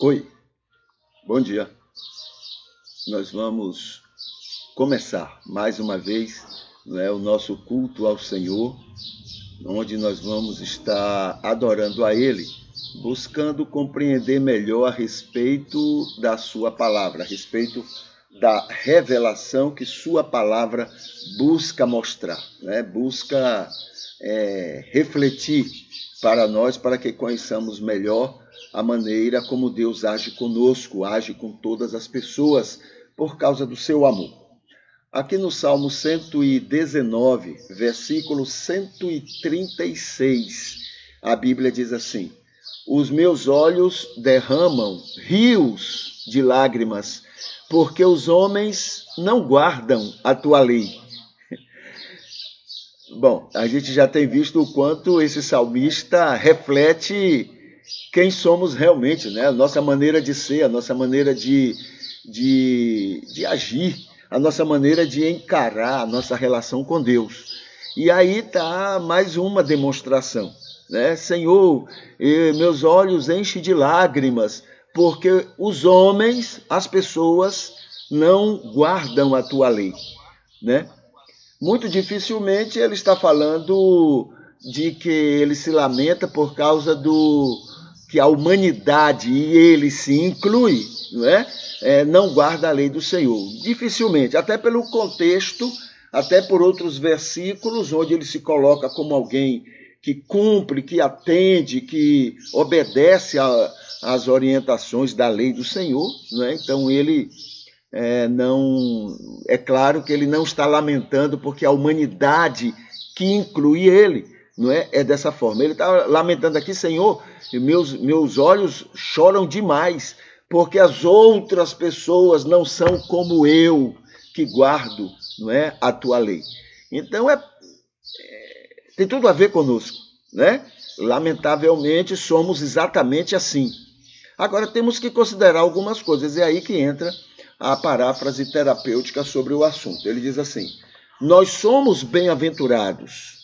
Oi, bom dia. Nós vamos começar mais uma vez, o nosso culto ao Senhor, onde nós vamos estar adorando a Ele, buscando compreender melhor a respeito da Sua palavra, a respeito da revelação que Sua palavra busca mostrar, busca refletir para nós, para que conheçamos melhor a maneira como Deus age conosco, age com todas as pessoas, por causa do seu amor. Aqui no Salmo 119, versículo 136, a Bíblia diz assim: os meus olhos derramam rios de lágrimas, porque os homens não guardam a tua lei. Bom, a gente já tem visto o quanto esse salmista reflete quem somos realmente, a nossa maneira de ser, a nossa maneira de agir, a nossa maneira de encarar a nossa relação com Deus. E aí está mais uma demonstração, Senhor, meus olhos enchem de lágrimas, porque os homens, as pessoas, não guardam a tua lei, Muito dificilmente ele está falando de que ele se lamenta por causa que a humanidade, e ele se inclui, não guarda a lei do Senhor. Dificilmente, até pelo contexto, até por outros versículos, onde ele se coloca como alguém que cumpre, que atende, que obedece às orientações da lei do Senhor. Então ele não... É claro que ele não está lamentando porque a humanidade que inclui ele, é dessa forma. Ele está lamentando aqui: Senhor, meus olhos choram demais, porque as outras pessoas não são como eu, que guardo, a tua lei. Então, tem tudo a ver conosco, Lamentavelmente, somos exatamente assim. Agora, temos que considerar algumas coisas, é aí que entra a paráfrase terapêutica sobre o assunto. Ele diz assim: nós somos bem-aventurados,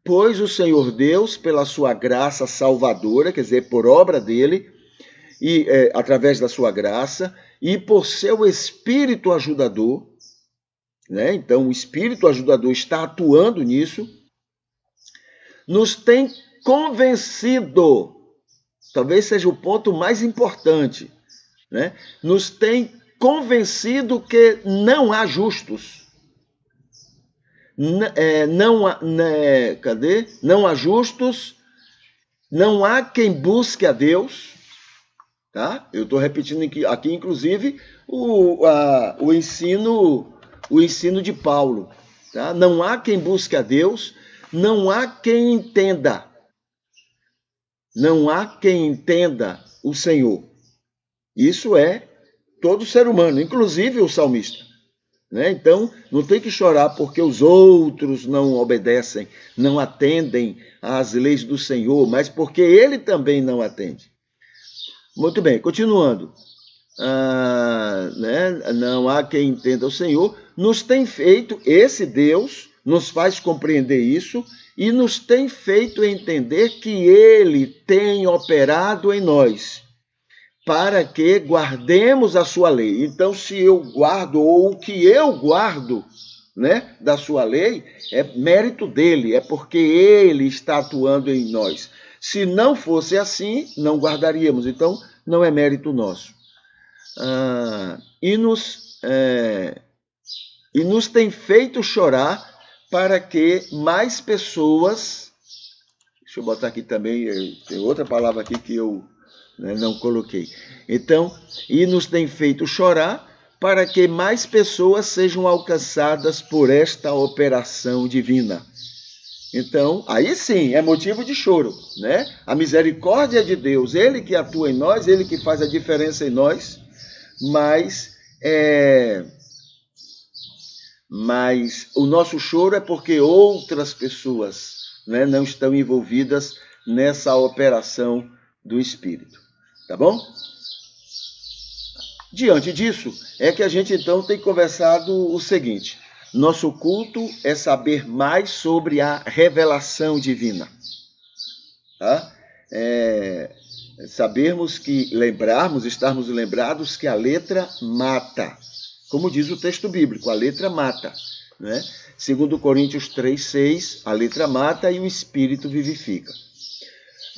pois o Senhor Deus, pela sua graça salvadora, quer dizer, por obra dele, e através da sua graça, e por seu Espírito ajudador, então o Espírito ajudador está atuando nisso, nos tem convencido, talvez seja o ponto mais importante, nos tem convencido que não há justos. Não há justos, não há quem busque a Deus, tá? Eu estou repetindo aqui, inclusive, o ensino de Paulo, tá? Não há quem busque a Deus, não há quem entenda, o Senhor. Isso é todo ser humano, inclusive o salmista. Então, não tem que chorar porque os outros não obedecem, não atendem às leis do Senhor, mas porque ele também não atende. Muito bem, continuando. Não há quem entenda o Senhor. Nos tem feito, esse Deus nos faz compreender isso e nos tem feito entender que ele tem operado em nós, para que guardemos a sua lei. Então, se eu guardo, ou o que eu guardo, né, da sua lei, é mérito dele, é porque ele está atuando em nós. Se não fosse assim, não guardaríamos. Então, não é mérito nosso. E nos tem feito chorar para que mais pessoas... Deixa eu botar aqui também, tem outra palavra aqui que eu não coloquei. Então, e nos tem feito chorar para que mais pessoas sejam alcançadas por esta operação divina. Então, aí sim, é motivo de choro, né? A misericórdia de Deus, ele que atua em nós, ele que faz a diferença em nós, mas o nosso choro é porque outras pessoas, né, não estão envolvidas nessa operação do Espírito. Tá bom? Diante disso, é que a gente então tem conversado o seguinte: nosso culto é saber mais sobre a revelação divina. Tá? Estarmos lembrados que a letra mata. Como diz o texto bíblico, a letra mata. Né? 2 Coríntios 3,6, a letra mata e o Espírito vivifica.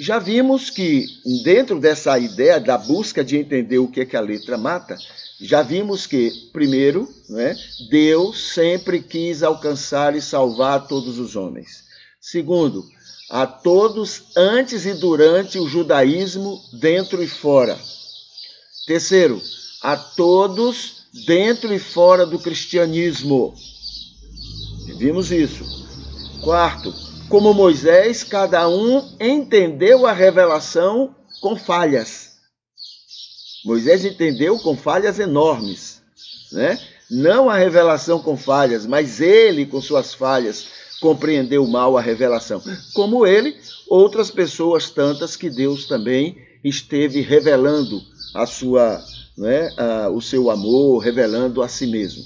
Já vimos que, dentro dessa ideia da busca de entender o que é que a letra mata, já vimos que, primeiro, né, Deus sempre quis alcançar e salvar todos os homens. Segundo, a todos antes e durante o judaísmo, dentro e fora. Terceiro, a todos dentro e fora do cristianismo. Vimos isso. Quarto, como Moisés, cada um entendeu a revelação com falhas. Moisés entendeu com falhas enormes, né? Não a revelação com falhas, mas ele, com suas falhas, compreendeu mal a revelação. Como ele, outras pessoas tantas que Deus também esteve revelando o seu amor, revelando a si mesmo.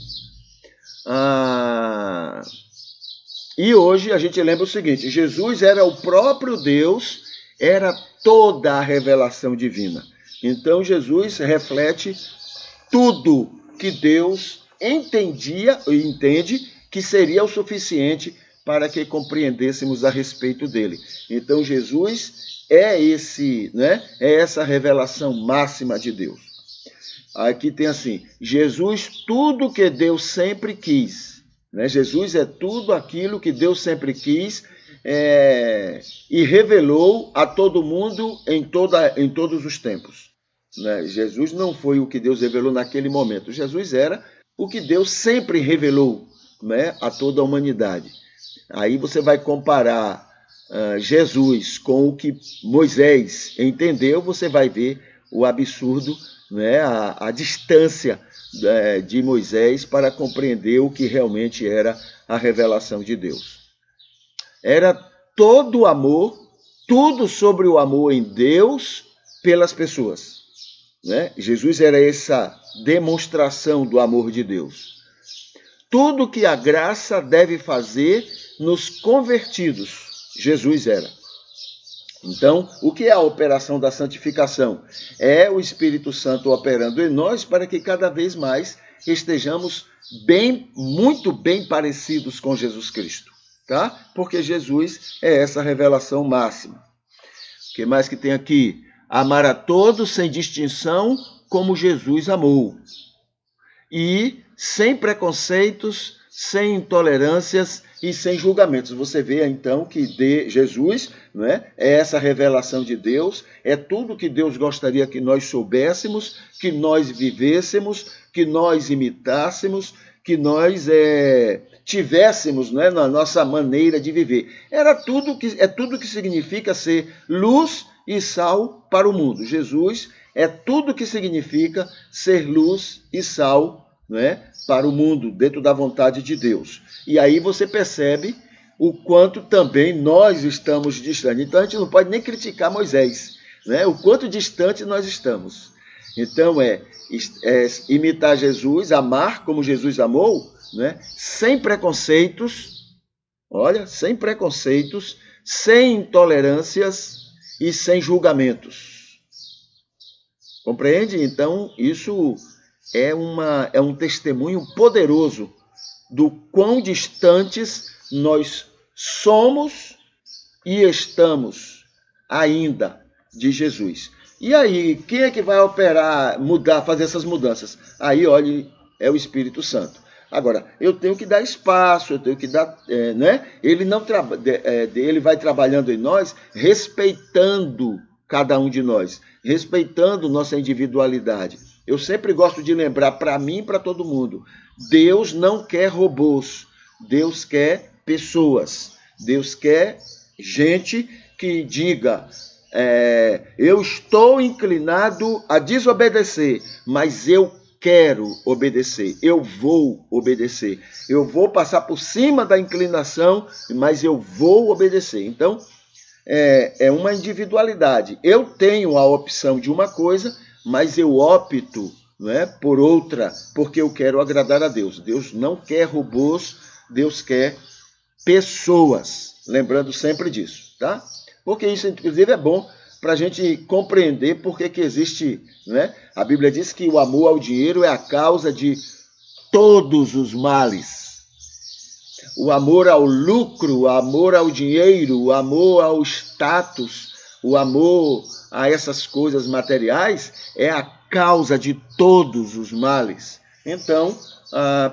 E hoje a gente lembra o seguinte: Jesus era o próprio Deus, era toda a revelação divina. Então Jesus reflete tudo que Deus entendia e entende que seria o suficiente para que compreendêssemos a respeito dele. Então Jesus é essa revelação máxima de Deus. Aqui tem assim: Jesus, tudo que Deus sempre quis. Jesus é tudo aquilo que Deus sempre quis e revelou a todo mundo em todos os tempos. Jesus não foi o que Deus revelou naquele momento. Jesus era o que Deus sempre revelou, a toda a humanidade. Aí você vai comparar Jesus com o que Moisés entendeu, você vai ver o absurdo, a distância de Moisés para compreender o que realmente era a revelação de Deus. Era todo o amor, tudo sobre o amor em Deus pelas pessoas. Jesus era essa demonstração do amor de Deus. Tudo que a graça deve fazer nos convertidos, Jesus era. Então, o que é a operação da santificação? É o Espírito Santo operando em nós para que cada vez mais estejamos muito bem parecidos com Jesus Cristo, tá? Porque Jesus é essa revelação máxima. O que mais que tem aqui? Amar a todos sem distinção, como Jesus amou. E sem preconceitos, sem intolerâncias e sem julgamentos. Você vê, então, que Jesus é essa revelação de Deus, é tudo que Deus gostaria que nós soubéssemos, que nós vivêssemos, que nós imitássemos, que nós tivéssemos na nossa maneira de viver. É tudo que significa ser luz e sal para o mundo. Jesus é tudo que significa ser luz e sal para o mundo, dentro da vontade de Deus. E aí você percebe o quanto também nós estamos distantes. Então a gente não pode nem criticar Moisés, o quanto distante nós estamos. Então imitar Jesus, amar como Jesus amou, sem preconceitos, sem preconceitos, sem intolerâncias e sem julgamentos. Compreende? Então isso é um testemunho poderoso do quão distantes nós somos e estamos ainda de Jesus. E aí, quem é que vai operar, fazer essas mudanças? Aí, olha, é o Espírito Santo. Agora, eu tenho que dar espaço, eu tenho que dar, né? Ele vai trabalhando em nós, respeitando cada um de nós, respeitando nossa individualidade. Eu sempre gosto de lembrar para mim e para todo mundo, Deus não quer robôs, Deus quer pessoas, Deus quer gente que diga, eu estou inclinado a desobedecer, mas eu quero obedecer, eu vou obedecer, eu vou passar por cima da inclinação, mas eu vou obedecer. Então, é uma individualidade. Eu tenho a opção de uma coisa, mas eu opto, né, por outra, porque eu quero agradar a Deus. Deus não quer robôs, Deus quer pessoas. Lembrando sempre disso, tá? Porque isso, inclusive, é bom para a gente compreender por que existe, né? A Bíblia diz que o amor ao dinheiro é a causa de todos os males. O amor ao lucro, o amor ao dinheiro, o amor ao status, o amor a essas coisas materiais é a causa de todos os males. Então,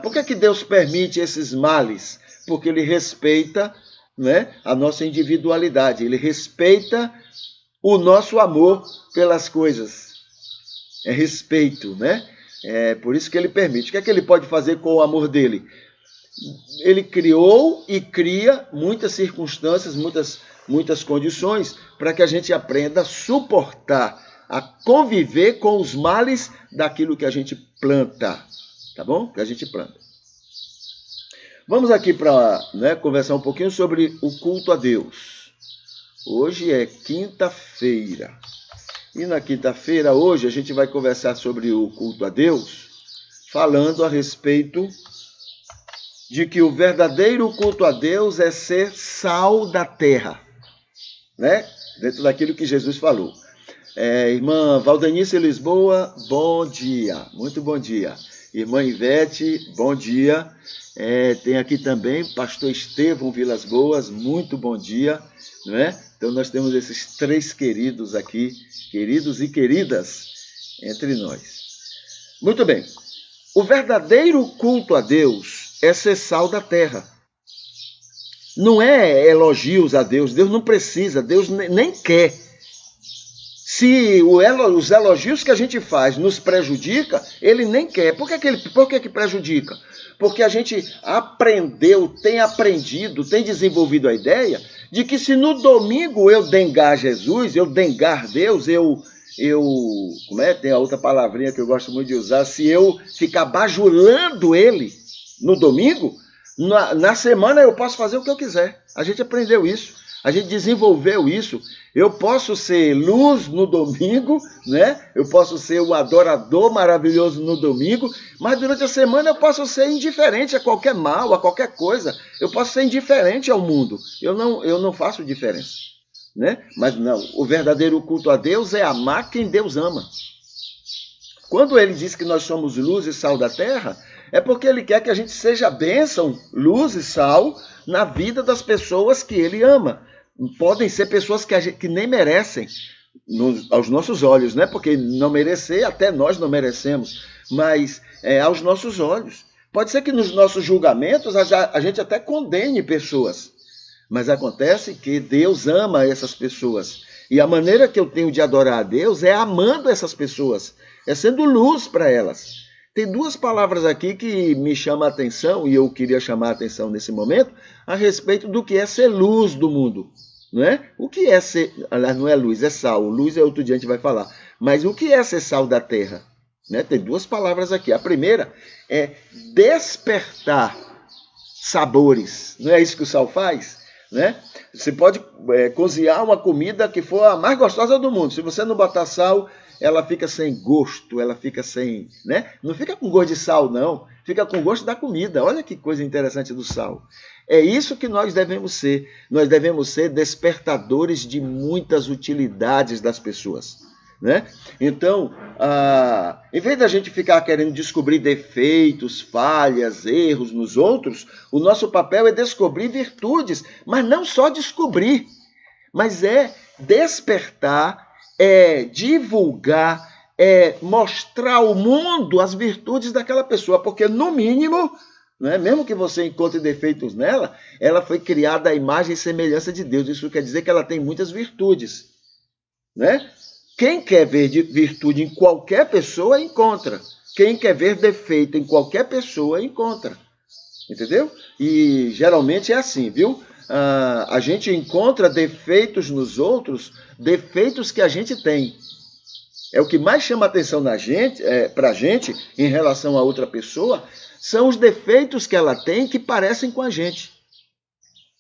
por que Deus permite esses males? Porque Ele respeita, né, a nossa individualidade, Ele respeita o nosso amor pelas coisas. É respeito, né? É por isso que Ele permite. O que é que Ele pode fazer com o amor dele? Ele criou e cria muitas circunstâncias, muitas condições para que a gente aprenda a suportar, a conviver com os males daquilo que a gente planta, tá bom? Que a gente planta. Vamos aqui para, né, conversar um pouquinho sobre o culto a Deus. Hoje é quinta-feira. E na quinta-feira, hoje, a gente vai conversar sobre o culto a Deus, falando a respeito de que o verdadeiro culto a Deus é ser sal da terra, né? Dentro daquilo que Jesus falou. Irmã Valdenice Lisboa, bom dia, muito bom dia. Irmã Ivete, bom dia. Tem aqui também pastor Estevão Vilas Boas, muito bom dia, não é? Então nós temos esses três queridos aqui, queridos e queridas, entre nós. Muito bem, o verdadeiro culto a Deus é ser sal da terra. Não é elogios a Deus, Deus não precisa, Deus nem quer. Se os elogios que a gente faz nos prejudica, Ele nem quer. Por que prejudica? Porque a gente tem aprendido, tem desenvolvido a ideia de que se no domingo eu dengar Jesus, eu dengar Deus, tem a outra palavrinha que eu gosto muito de usar, se eu ficar bajulando Ele no domingo, na semana eu posso fazer o que eu quiser. A gente aprendeu isso, a gente desenvolveu isso. Eu posso ser luz no domingo, né? Eu posso ser um adorador maravilhoso no domingo, mas durante a semana eu posso ser indiferente a qualquer mal, a qualquer coisa. Eu posso ser indiferente ao mundo. Eu não faço diferença, né? Mas não, o verdadeiro culto a Deus é amar quem Deus ama. Quando Ele diz que nós somos luz e sal da terra, é porque Ele quer que a gente seja bênção, luz e sal na vida das pessoas que Ele ama. Podem ser pessoas que nem merecem, aos nossos olhos, né? Porque não merecer, até nós não merecemos, mas aos nossos olhos. Pode ser que nos nossos julgamentos a gente até condene pessoas, mas acontece que Deus ama essas pessoas. E a maneira que eu tenho de adorar a Deus é amando essas pessoas, é sendo luz para elas. Tem duas palavras aqui que me chamam a atenção, e eu queria chamar a atenção nesse momento, a respeito do que é ser luz do mundo. Não é? O que é ser... Não é luz, é sal. Luz é outro dia a gente vai falar. Mas o que é ser sal da terra? Né? Tem duas palavras aqui. A primeira é despertar sabores. Não é isso que o sal faz? Né? Você pode cozinhar uma comida que for a mais gostosa do mundo. Se você não botar sal, ela fica sem gosto, ela fica sem... né? Não fica com gosto de sal, não. Fica com gosto da comida. Olha que coisa interessante do sal. É isso que nós devemos ser. Nós devemos ser despertadores de muitas utilidades das pessoas. né? Então, em vez da gente ficar querendo descobrir defeitos, falhas, erros nos outros, o nosso papel é descobrir virtudes, mas não só descobrir, mas é despertar, é divulgar, é mostrar ao mundo as virtudes daquela pessoa, porque no mínimo, né, mesmo que você encontre defeitos nela, ela foi criada à imagem e semelhança de Deus. Isso quer dizer que ela tem muitas virtudes, né? Quem quer ver virtude em qualquer pessoa, encontra. Quem quer ver defeito em qualquer pessoa, encontra. Entendeu? E geralmente é assim, viu? A gente encontra defeitos nos outros, defeitos que a gente tem. É o que mais chama atenção para a gente, em relação a outra pessoa, são os defeitos que ela tem que parecem com a gente.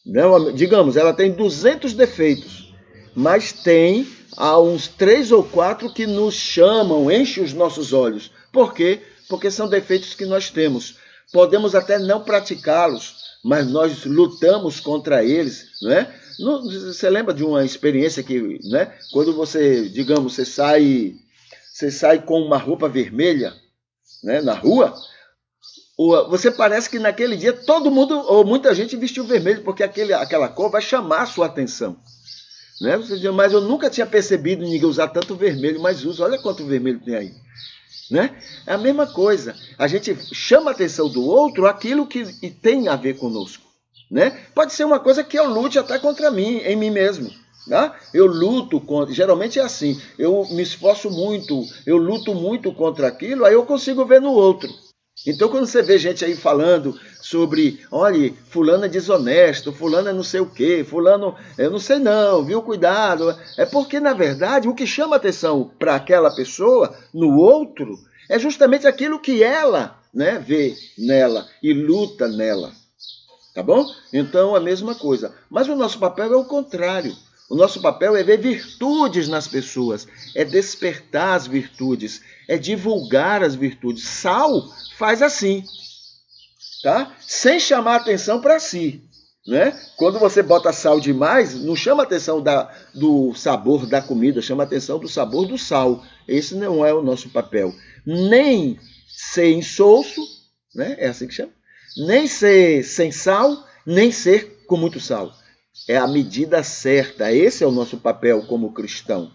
Não, digamos, ela tem 200 defeitos, mas tem uns 3 ou 4 que nos chamam, enchem os nossos olhos. Por quê? Porque são defeitos que nós temos. Podemos até não praticá-los, mas nós lutamos contra eles, não é? Você lembra de uma experiência que, né, quando você, digamos, você sai com uma roupa vermelha, né, na rua, você parece que naquele dia todo mundo, ou muita gente vestiu vermelho, porque aquela cor vai chamar a sua atenção. Né? Você diz, mas eu nunca tinha percebido ninguém usar tanto vermelho, mas usa, olha quanto vermelho tem aí. Né? É a mesma coisa, a gente chama a atenção do outro aquilo que tem a ver conosco. Né? Pode ser uma coisa que eu lute até contra mim, em mim mesmo. Tá? Eu luto contra, geralmente é assim, eu me esforço muito, eu luto muito contra aquilo, aí eu consigo ver no outro. Então, quando você vê gente aí falando sobre, olha, fulano é desonesto, fulano é não sei o quê, fulano, eu não sei não, viu, cuidado. É porque, na verdade, o que chama atenção para aquela pessoa, no outro, é justamente aquilo que ela, né, vê nela e luta nela. Tá bom? Então, a mesma coisa. Mas o nosso papel é o contrário. O nosso papel é ver virtudes nas pessoas, é despertar as virtudes, é divulgar as virtudes. Sal faz assim, tá? Sem chamar atenção para si. Né? Quando você bota sal demais, não chama atenção do sabor da comida, chama atenção do sabor do sal. Esse não é o nosso papel. Nem ser insosso, né? É assim que chama. Nem ser sem sal, nem ser com muito sal. É a medida certa. Esse é o nosso papel como cristão.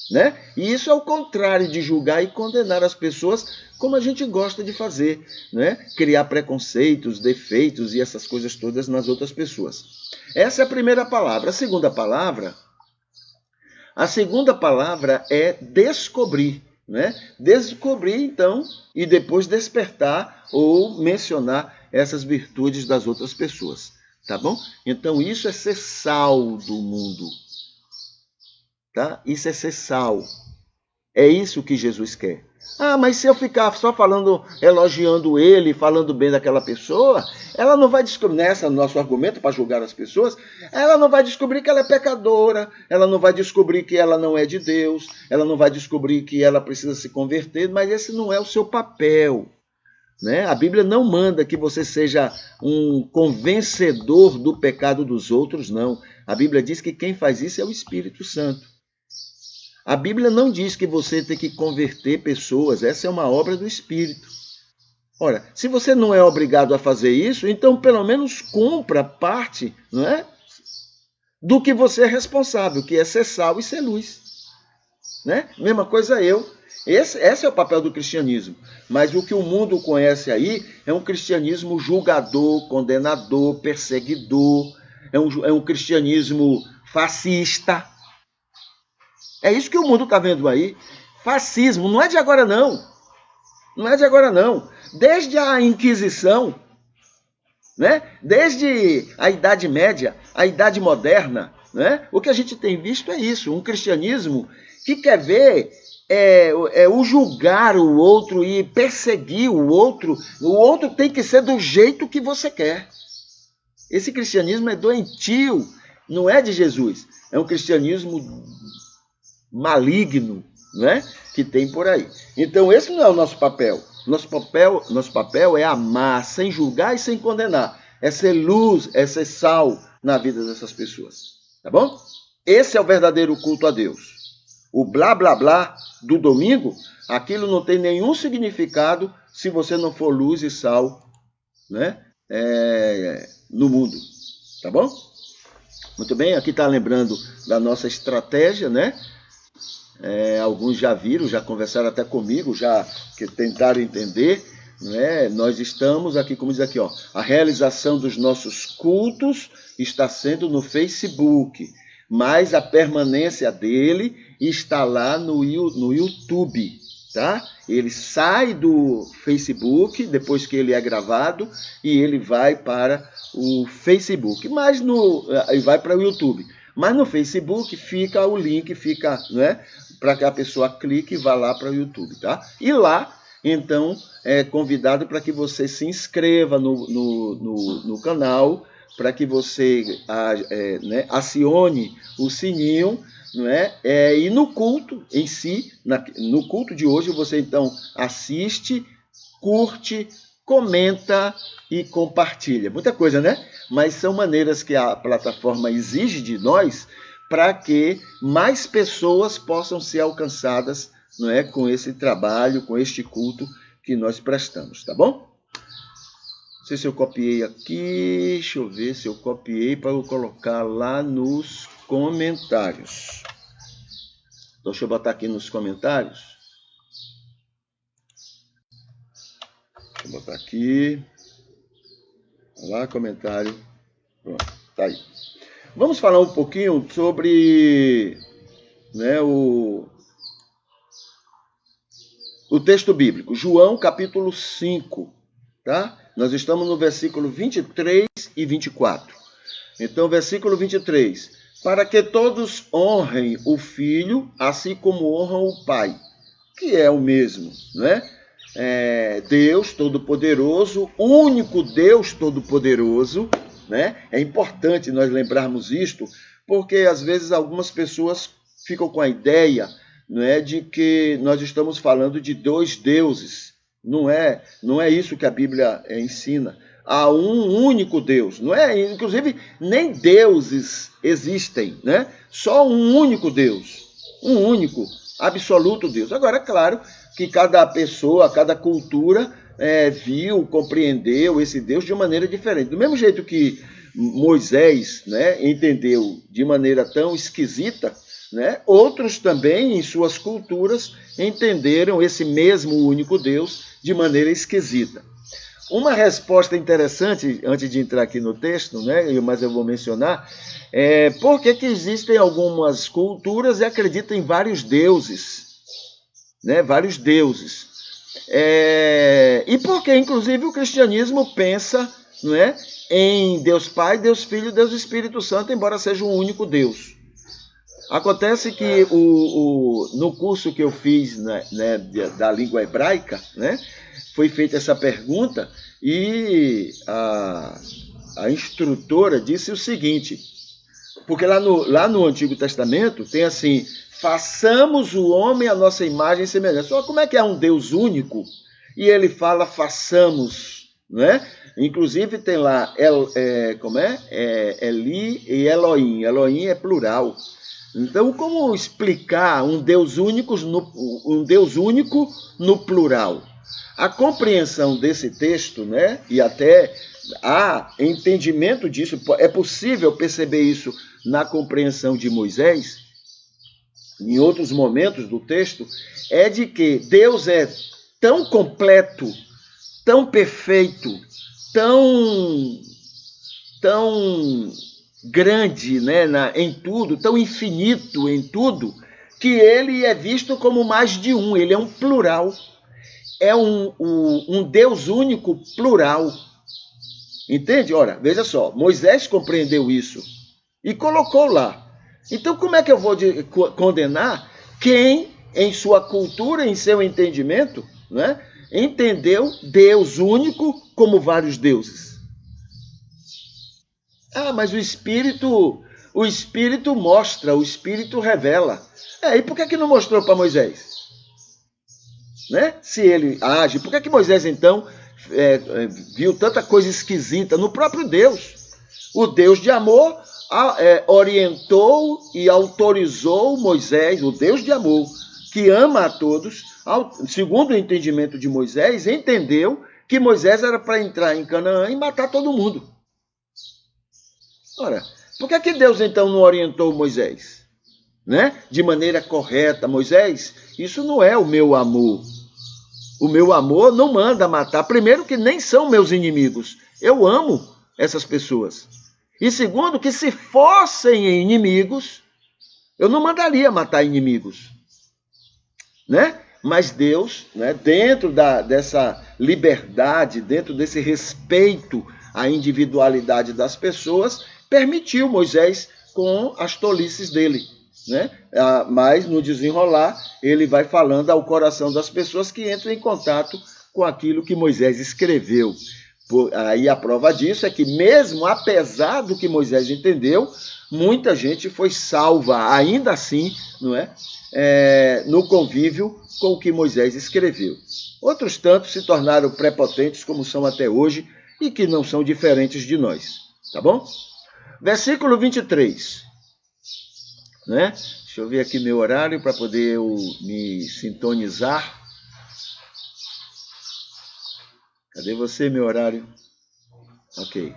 Né? E isso é o contrário de julgar e condenar as pessoas como a gente gosta de fazer, né? Criar preconceitos, defeitos e essas coisas todas nas outras pessoas. Essa é a primeira palavra. A segunda palavra é descobrir, né? Descobrir, então, e depois despertar ou mencionar essas virtudes das outras pessoas. Tá bom? Então, isso é ser sal do mundo. Tá? Isso é ser sal. É isso que Jesus quer. Ah, mas se eu ficar só falando, elogiando ele, falando bem daquela pessoa, ela não vai descobrir, nessa nosso argumento para julgar as pessoas, ela não vai descobrir que ela é pecadora, ela não vai descobrir que ela não é de Deus, ela não vai descobrir que ela precisa se converter, mas esse não é o seu papel. Né? A Bíblia não manda que você seja um convencedor do pecado dos outros, não. A Bíblia diz que quem faz isso é o Espírito Santo. A Bíblia não diz que você tem que converter pessoas, essa é uma obra do Espírito. Ora, se você não é obrigado a fazer isso, então pelo menos cumpra parte, não é, do que você é responsável, que é ser sal e ser luz. Né? Mesma coisa eu. Esse é o papel do cristianismo. Mas o que o mundo conhece aí é um cristianismo julgador, condenador, perseguidor, é um cristianismo fascista. É isso que o mundo está vendo aí. Fascismo. Não é de agora, não. Não é de agora, não. Desde a Inquisição, né? Desde a Idade Média, a Idade Moderna, né? O que a gente tem visto é isso. Um cristianismo que quer ver o julgar o outro e perseguir o outro. O outro tem que ser do jeito que você quer. Esse cristianismo é doentio. Não é de Jesus. É um cristianismo maligno, né, que tem por aí. Então, esse não é o nosso papel. Nosso papel é amar, sem julgar e sem condenar. É ser luz, é ser sal na vida dessas pessoas. Tá bom? Esse é o verdadeiro culto a Deus. o blá blá blá do domingo, aquilo não tem nenhum significado se você não for luz e sal, né? No mundo, tá bom? Muito bem, aqui está lembrando da nossa estratégia, né? Alguns já viram, já conversaram até comigo, já que tentaram entender, né? Nós estamos aqui, como diz aqui, ó, a realização dos nossos cultos está sendo no Facebook, mas a permanência dele está lá no YouTube, tá? Ele sai do Facebook depois que ele é gravado e ele vai para o Facebook, mas vai para o YouTube. Mas no Facebook fica o link, fica, né, para que a pessoa clique e vá lá para o YouTube, tá? E lá, então, é convidado para que você se inscreva no canal, para que você acione o sininho, né? E no culto em si, no culto de hoje, você então assiste, curte, comenta e compartilha. Muita coisa, né? Mas são maneiras que a plataforma exige de nós para que mais pessoas possam ser alcançadas, não é, com esse trabalho, com este culto que nós prestamos, tá bom? Não sei se eu copiei aqui, deixa eu ver se eu copiei para eu colocar lá nos comentários. Então, deixa eu botar aqui nos comentários. Deixa eu botar aqui. Olha lá, comentário. Pronto, tá aí. Vamos falar um pouquinho sobre, né, o texto bíblico. João, capítulo 5, tá? Nós estamos no versículo 23 e 24. Então, versículo 23. Para que todos honrem o Filho, assim como honram o Pai, que é o mesmo, né? Deus Todo-Poderoso, único Deus Todo-Poderoso, né? É importante nós lembrarmos isto, porque às vezes algumas pessoas ficam com a ideia, né, de que nós estamos falando de dois deuses. Não é isso que a Bíblia ensina. Há um único Deus, não é? Inclusive, nem deuses existem, né? Só um único Deus, um único, absoluto Deus. Agora, é claro que cada pessoa, cada cultura viu, compreendeu esse Deus de maneira diferente. Do mesmo jeito que Moisés, né, entendeu de maneira tão esquisita, né, outros também, em suas culturas, entenderam esse mesmo único Deus de maneira esquisita. Uma resposta interessante, antes de entrar aqui no texto, né, mas eu vou mencionar, por que existem algumas culturas e acreditam em vários deuses, né, vários deuses. E porque, inclusive, o cristianismo pensa, não é, em Deus Pai, Deus Filho e Deus Espírito Santo, embora seja um único Deus. Acontece que no curso que eu fiz, né, da língua hebraica, né, foi feita essa pergunta e a instrutora disse o seguinte, porque lá no Antigo Testamento tem assim, façamos o homem a nossa imagem e semelhança. Só como é que é um Deus único? E ele fala façamos, né? Inclusive tem lá, Eli e Elohim. Elohim é plural. Então, como explicar um Deus único no plural? A compreensão desse texto, né, e até há entendimento disso, é possível perceber isso na compreensão de Moisés, em outros momentos do texto, é de que Deus é tão completo, tão perfeito, tão grande, né, em tudo, tão infinito em tudo, que ele é visto como mais de um, ele é um plural, é um Deus único plural. Entende? Ora, veja só, Moisés compreendeu isso e colocou lá. Então, como é que eu vou condenar quem, em sua cultura, em seu entendimento, né, entendeu Deus único como vários deuses? Mas o Espírito mostra, o Espírito revela. E por que não mostrou para Moisés? Né? Se ele age, por que Moisés, então, viu tanta coisa esquisita no próprio Deus? O Deus de amor orientou e autorizou Moisés, o Deus de amor, que ama a todos, segundo o entendimento de Moisés, entendeu que Moisés era para entrar em Canaã e matar todo mundo. Ora, por que Deus então não orientou Moisés? Né? De maneira correta, Moisés, isso não é o meu amor. O meu amor não manda matar. Primeiro, que nem são meus inimigos. Eu amo essas pessoas. E segundo, que se fossem inimigos, eu não mandaria matar inimigos. Né? Mas Deus, né, dentro dessa liberdade, dentro desse respeito à individualidade das pessoas, permitiu Moisés com as tolices dele. Né? Mas no desenrolar, ele vai falando ao coração das pessoas que entram em contato com aquilo que Moisés escreveu. Aí a prova disso é que mesmo apesar do que Moisés entendeu, muita gente foi salva, ainda assim, não é? No convívio com o que Moisés escreveu. Outros tantos se tornaram prepotentes, como são até hoje, e que não são diferentes de nós. Tá bom? Versículo 23. Né? Deixa eu ver aqui meu horário para poder eu me sintonizar. Cadê você, meu horário? Ok.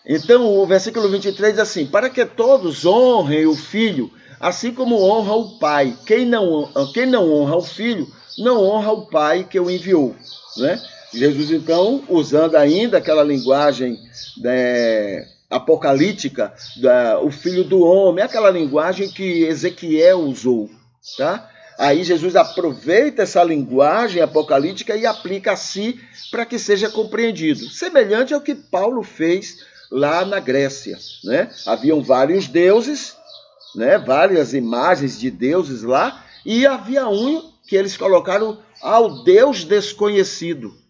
Então, o versículo 23 diz assim: para que todos honrem o filho, assim como honra o pai. Quem não honra o filho, não honra o pai que o enviou. Né? Jesus, então, usando ainda aquela linguagem apocalíptica, o filho do homem, aquela linguagem que Ezequiel usou. Tá? Aí Jesus aproveita essa linguagem apocalíptica e aplica a si para que seja compreendido. Semelhante ao que Paulo fez lá na Grécia. Né? Haviam vários deuses, né? Várias imagens de deuses lá, e havia um que eles colocaram ao Deus desconhecido.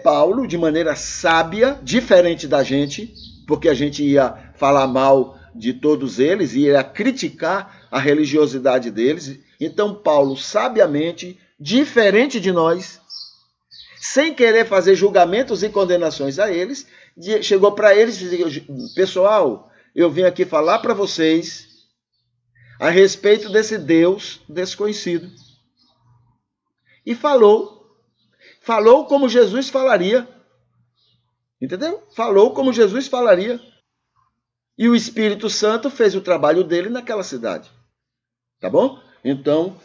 Paulo, de maneira sábia, diferente da gente, porque a gente ia falar mal de todos eles, ia criticar a religiosidade deles. Então Paulo, sabiamente, diferente de nós, sem querer fazer julgamentos e condenações a eles, chegou para eles e disse: pessoal, eu vim aqui falar para vocês a respeito desse Deus desconhecido. E falou como Jesus falaria. Entendeu? Falou como Jesus falaria. E o Espírito Santo fez o trabalho dele naquela cidade. Tá bom? Então,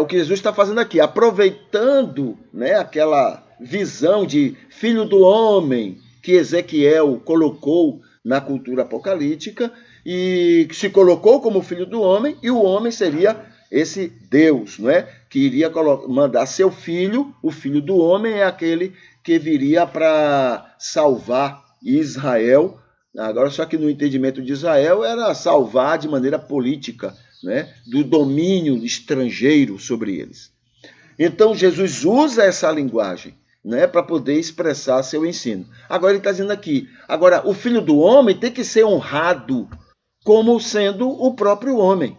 o que Jesus está fazendo aqui, aproveitando, né, aquela visão de filho do homem que Ezequiel colocou na cultura apocalíptica, e se colocou como filho do homem, e o homem seria esse Deus, não é? Que iria mandar seu filho. O filho do homem é aquele que viria para salvar Israel. Agora, só que no entendimento de Israel era salvar de maneira política, né, do domínio estrangeiro sobre eles. Então Jesus usa essa linguagem, né, para poder expressar seu ensino. Agora ele está dizendo aqui, agora o filho do homem tem que ser honrado como sendo o próprio homem,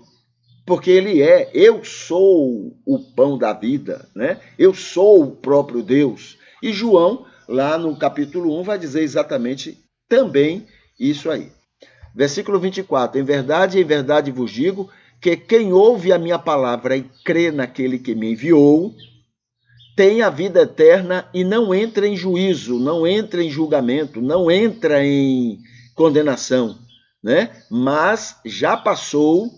porque ele eu sou o pão da vida, né? Eu sou o próprio Deus. E João, lá no capítulo 1, vai dizer exatamente também isso aí. Versículo 24, em verdade vos digo, que quem ouve a minha palavra e crê naquele que me enviou, tem a vida eterna e não entra em juízo, não entra em julgamento, não entra em condenação, né? Mas já passou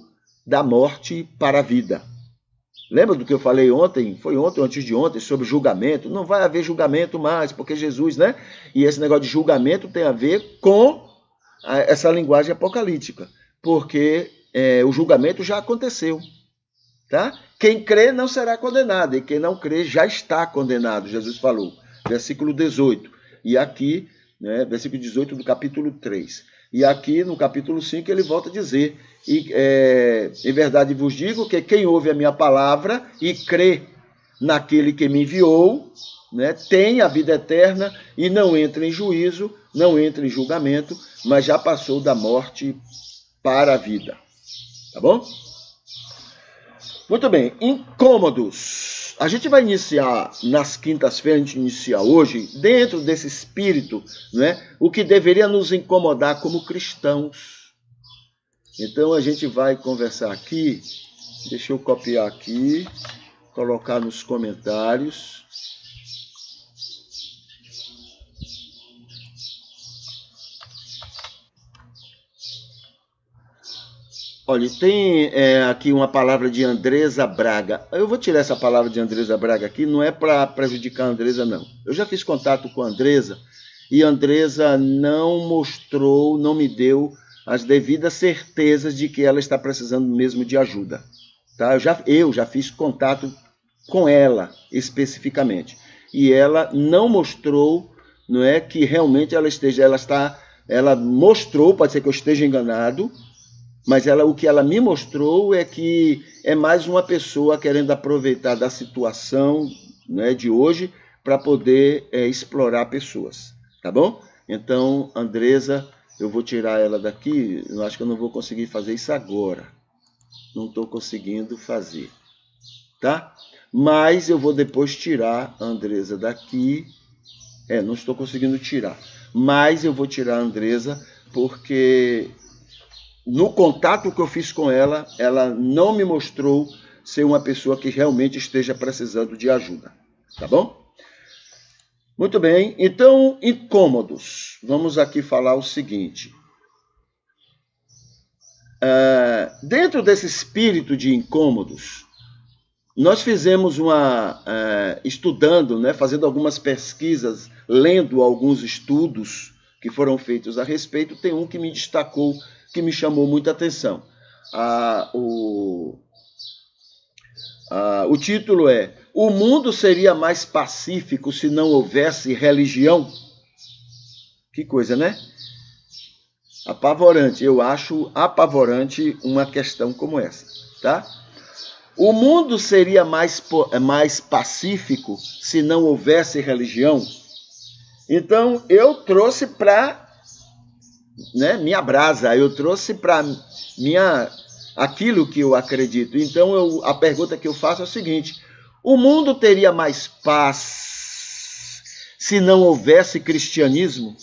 da morte para a vida. Lembra do que eu falei ontem? Foi ontem ou antes de ontem, sobre julgamento? Não vai haver julgamento mais, porque Jesus, né? E esse negócio de julgamento tem a ver com essa linguagem apocalíptica, porque o julgamento já aconteceu. Tá? Quem crê não será condenado, e quem não crê já está condenado, Jesus falou. Versículo 18. E aqui, né, versículo 18 do capítulo 3. E aqui no capítulo 5 ele volta a dizer, em verdade vos digo que quem ouve a minha palavra e crê naquele que me enviou, né, tem a vida eterna e não entra em juízo, não entra em julgamento, mas já passou da morte para a vida. Tá bom? Muito bem, incômodos. A gente vai iniciar nas quintas-feiras, a gente inicia hoje, dentro desse espírito, né, o que deveria nos incomodar como cristãos. Então a gente vai conversar aqui, deixa eu copiar aqui, colocar nos comentários. Olha, tem aqui uma palavra de Andresa Braga. Eu vou tirar essa palavra de Andresa Braga aqui, não é para prejudicar a Andresa, não. Eu já fiz contato com a Andresa e a Andresa não mostrou, não me deu as devidas certezas de que ela está precisando mesmo de ajuda. Tá? Eu já fiz contato com ela especificamente. E ela não mostrou, não é, que realmente ela mostrou, pode ser que eu esteja enganado, mas o que ela me mostrou é que é mais uma pessoa querendo aproveitar da situação, né, de hoje para poder explorar pessoas, tá bom? Então, Andresa, eu vou tirar ela daqui, eu acho que eu não vou conseguir fazer isso agora. Não estou conseguindo fazer, tá? Mas eu vou depois tirar a Andresa daqui. Não estou conseguindo tirar, mas eu vou tirar a Andresa porque no contato que eu fiz com ela, ela não me mostrou ser uma pessoa que realmente esteja precisando de ajuda. Tá bom? Muito bem. Então, incômodos. Vamos aqui falar o seguinte. Dentro desse espírito de incômodos, nós fizemos estudando, né, fazendo algumas pesquisas, lendo alguns estudos que foram feitos a respeito. Tem um que me destacou, que me chamou muita atenção. O título é: O mundo seria mais pacífico se não houvesse religião? Que coisa, né? Apavorante. Eu acho apavorante uma questão como essa, tá? O mundo seria mais pacífico se não houvesse religião? Então, eu trouxe para minha brasa, eu trouxe para aquilo que eu acredito. Então, a pergunta que eu faço é o seguinte: o mundo teria mais paz se não houvesse cristianismo?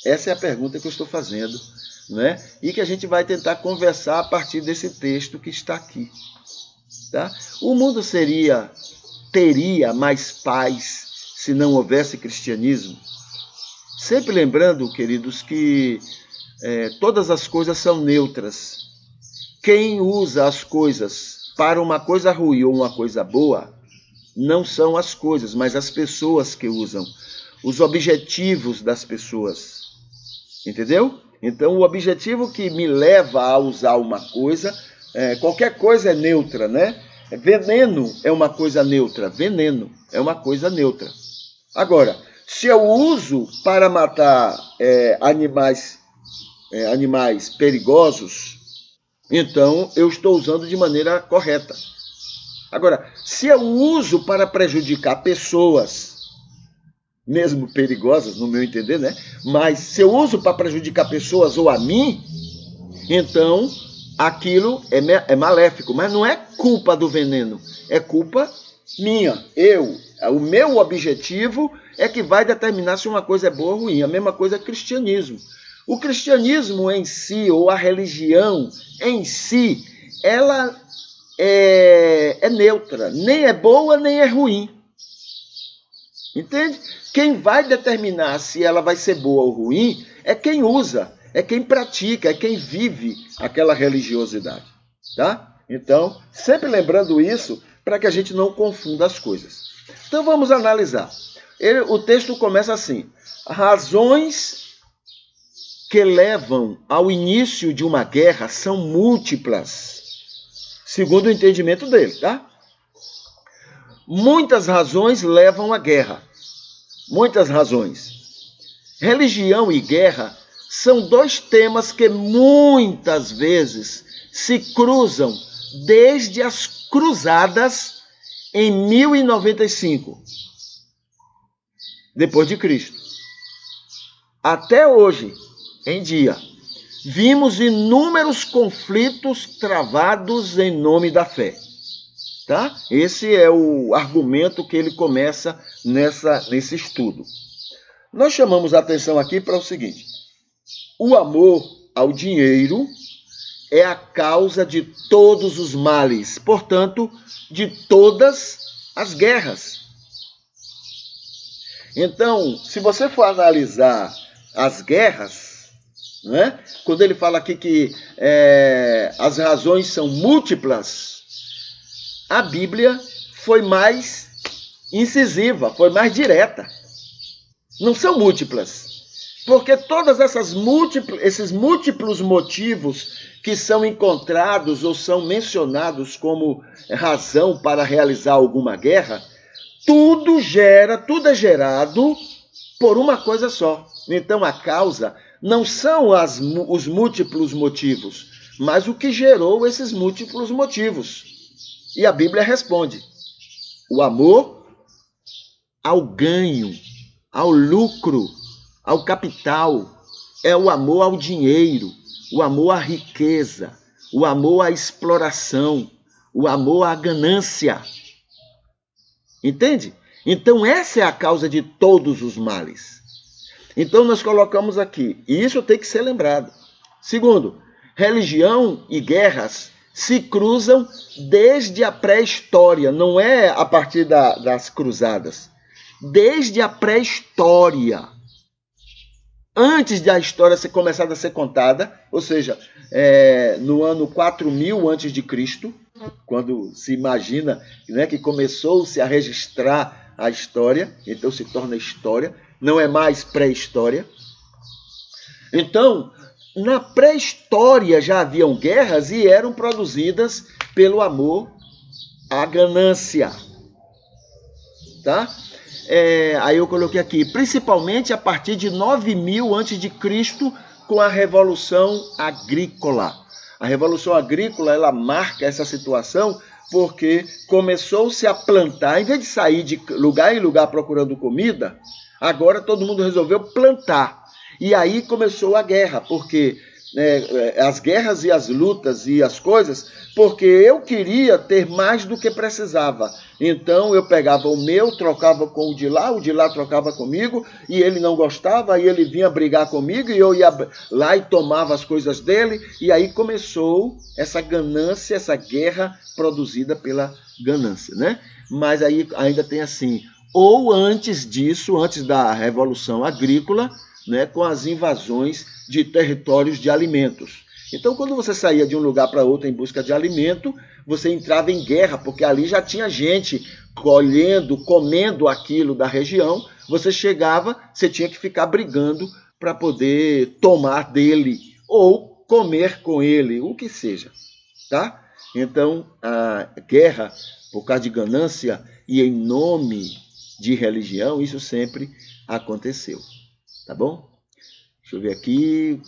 Essa é a pergunta que eu estou fazendo, né? E que a gente vai tentar conversar a partir desse texto que está aqui. Tá? O mundo teria mais paz se não houvesse cristianismo? Sempre lembrando, queridos, que todas as coisas são neutras. Quem usa as coisas para uma coisa ruim ou uma coisa boa, não são as coisas, mas as pessoas que usam. Os objetivos das pessoas. Entendeu? Então, o objetivo que me leva a usar uma coisa, qualquer coisa é neutra, né? Veneno é uma coisa neutra. Veneno é uma coisa neutra. Agora, se eu uso para matar animais perigosos, então eu estou usando de maneira correta. Agora, se eu uso para prejudicar pessoas, mesmo perigosas, no meu entender, né? Mas se eu uso para prejudicar pessoas ou a mim, então aquilo é maléfico. Mas não é culpa do veneno, é culpa minha. O meu objetivo é que vai determinar se uma coisa é boa ou ruim. A mesma coisa é cristianismo. O cristianismo em si, ou a religião em si, ela é neutra. Nem é boa, nem é ruim. Entende? Quem vai determinar se ela vai ser boa ou ruim é quem usa, é quem pratica, é quem vive aquela religiosidade. Tá? Então, sempre lembrando isso para que a gente não confunda as coisas. Então, vamos analisar. O texto começa assim: razões que levam ao início de uma guerra são múltiplas, segundo o entendimento dele, tá? Muitas razões levam à guerra. Muitas razões. Religião e guerra são dois temas que muitas vezes se cruzam desde as cruzadas em 1095, depois de Cristo, até hoje em dia. vimos inúmeros conflitos travados em nome da fé. Tá? Esse é o argumento que ele começa nesse estudo. Nós chamamos a atenção aqui para o seguinte: o amor ao dinheiro é a causa de todos os males, portanto, de todas as guerras. Então, se você for analisar as guerras, né, quando ele fala aqui que as razões são múltiplas, a Bíblia foi mais incisiva, foi mais direta. Não são múltiplas, porque todas esses múltiplos motivos que são encontrados ou são mencionados como razão para realizar alguma guerra, tudo é gerado por uma coisa só. Então a causa não são os múltiplos motivos, mas o que gerou esses múltiplos motivos. E a Bíblia responde: o amor ao ganho, ao lucro, ao capital, é o amor ao dinheiro, o amor à riqueza, o amor à exploração, o amor à ganância. Entende? Então essa é a causa de todos os males. Então nós colocamos aqui, e isso tem que ser lembrado. Segundo, religião e guerras se cruzam desde a pré-história, não é a partir das cruzadas. Desde a pré-história. Antes da história ser começada a ser contada, ou seja, no ano 4000 a.C., quando se imagina, né, que começou-se a registrar a história, então se torna história, não é mais pré-história. Então, na pré-história já haviam guerras e eram produzidas pelo amor à ganância. Tá? Aí eu coloquei aqui, principalmente a partir de 9000 a.C., com a Revolução Agrícola. A Revolução Agrícola, ela marca essa situação porque começou-se a plantar, em vez de sair de lugar em lugar procurando comida, agora todo mundo resolveu plantar. E aí começou a guerra, porque as guerras e as lutas e as coisas, porque eu queria ter mais do que precisava. Então eu pegava o meu, trocava com o de lá trocava comigo, e ele não gostava, aí ele vinha brigar comigo, e eu ia lá e tomava as coisas dele, e aí começou essa ganância, essa guerra produzida pela ganância, né? Mas aí ainda tem assim, ou antes disso, antes da Revolução Agrícola, né, com as invasões de territórios de alimentos. Então, quando você saía de um lugar para outro em busca de alimento, você entrava em guerra, porque ali já tinha gente colhendo, comendo aquilo da região. Você chegava, você tinha que ficar brigando para poder tomar dele ou comer com ele, o que seja. Tá? Então, a guerra por causa de ganância e em nome de religião, isso sempre aconteceu. Tá bom? Deixa eu ver aqui.